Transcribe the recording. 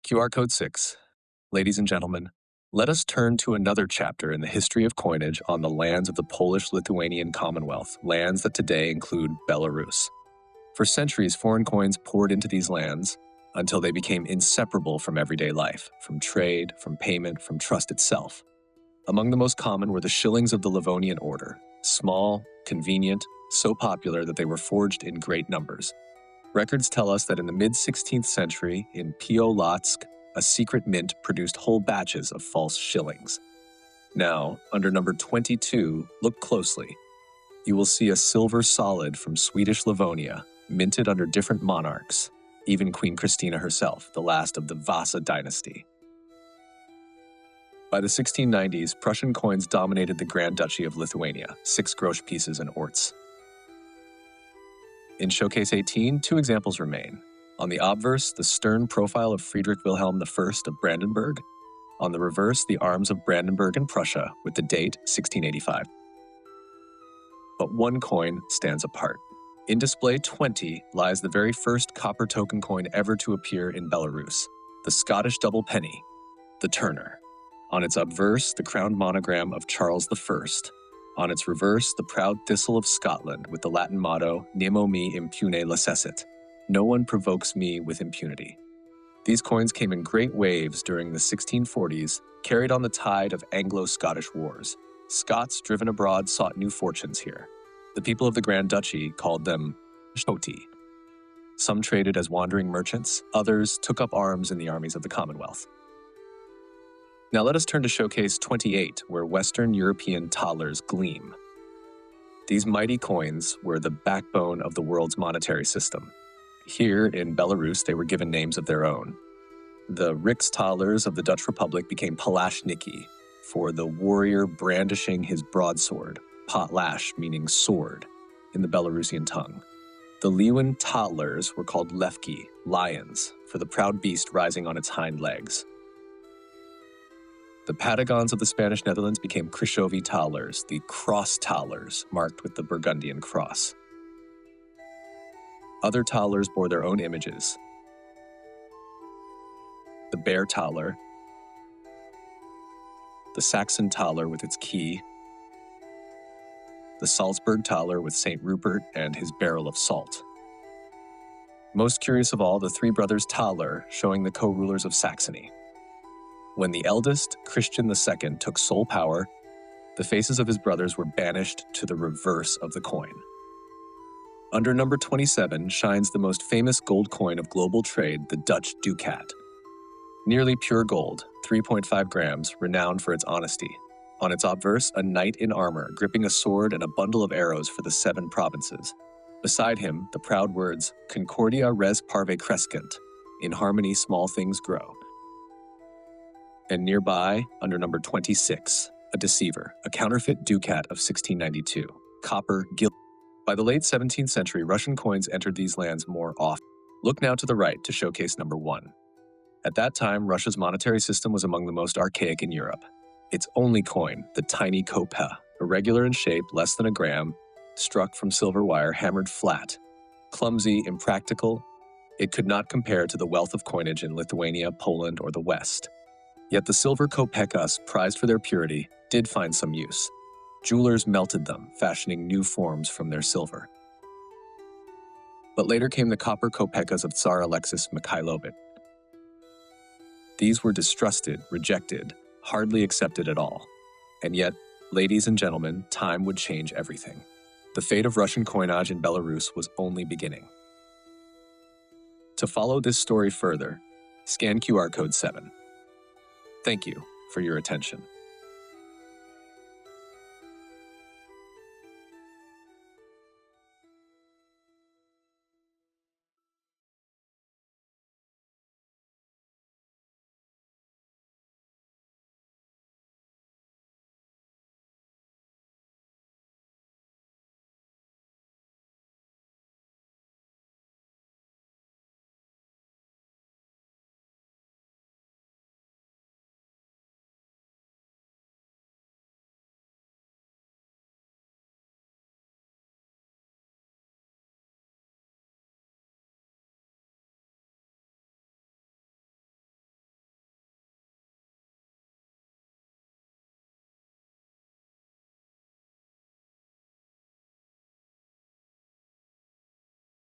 QR code 6. Ladies and gentlemen, let us turn to another chapter in the history of coinage on the lands of the Polish-Lithuanian Commonwealth, lands that today include Belarus. For centuries, foreign coins poured into these lands until they became inseparable from everyday life, from trade, from payment, from trust itself. Among the most common were the shillings of the Livonian order, small, convenient, so popular that they were forged in great numbers. Records tell us that in the mid-16th century, in Polotsk, a secret mint produced whole batches of false shillings. Now, under number 22, look closely. You will see a silver solid from Swedish Livonia, minted under different monarchs, even Queen Christina herself, the last of the Vasa dynasty. By the 1690s, Prussian coins dominated the Grand Duchy of Lithuania, 6 grosch pieces and orts. In Showcase 18, 2 examples remain. On the obverse, the stern profile of Friedrich Wilhelm I of Brandenburg. On the reverse, the arms of Brandenburg and Prussia, with the date 1685. But one coin stands apart. In display 20 lies the very first copper token coin ever to appear in Belarus, the Scottish double penny, the Turner. On its obverse, the crowned monogram of Charles I. On its reverse, the proud thistle of Scotland with the Latin motto, Nemo me impune lacessit, no one provokes me with impunity. These coins came in great waves during the 1640s, carried on the tide of Anglo-Scottish wars. Scots driven abroad sought new fortunes here. The people of the Grand Duchy called them shoti. Some traded as wandering merchants, others took up arms in the armies of the Commonwealth. Now let us turn to Showcase 28, where Western European thalers gleam. These mighty coins were the backbone of the world's monetary system. Here in Belarus, they were given names of their own. The Rijkstalers of the Dutch Republic became Palashniki, for the warrior brandishing his broadsword, potlash meaning sword, in the Belarusian tongue. The Leeuwin thalers were called levki, lions, for the proud beast rising on its hind legs. The Patagons of the Spanish Netherlands became Krishovi thalers, the cross thalers, marked with the Burgundian cross. Other thalers bore their own images. The bear thaler, the Saxon thaler with its key, the Salzburg thaler with St. Rupert and his barrel of salt. Most curious of all, the 3 brothers thaler, showing the co-rulers of Saxony. When the eldest, Christian II, took sole power, the faces of his brothers were banished to the reverse of the coin. Under number 27 shines the most famous gold coin of global trade, the Dutch ducat. Nearly pure gold, 3.5 grams, renowned for its honesty. On its obverse, a knight in armor, gripping a sword and a bundle of arrows for the 7 provinces. Beside him, the proud words, Concordia res parve crescent, in harmony small things grow. And nearby, under number 26, a deceiver, a counterfeit ducat of 1692, copper gilt. By the late 17th century, Russian coins entered these lands more often. Look now to the right to showcase number 1. At that time, Russia's monetary system was among the most archaic in Europe. Its only coin, the tiny kopa, irregular in shape, less than a gram, struck from silver wire, hammered flat. Clumsy, impractical, it could not compare to the wealth of coinage in Lithuania, Poland, or the West. Yet the silver kopekas, prized for their purity, did find some use. Jewelers melted them, fashioning new forms from their silver. But later came the copper kopekas of Tsar Alexis Mikhailovich. These were distrusted, rejected, hardly accepted at all. And yet, ladies and gentlemen, time would change everything. The fate of Russian coinage in Belarus was only beginning. To follow this story further, scan QR code 7. Thank you for your attention.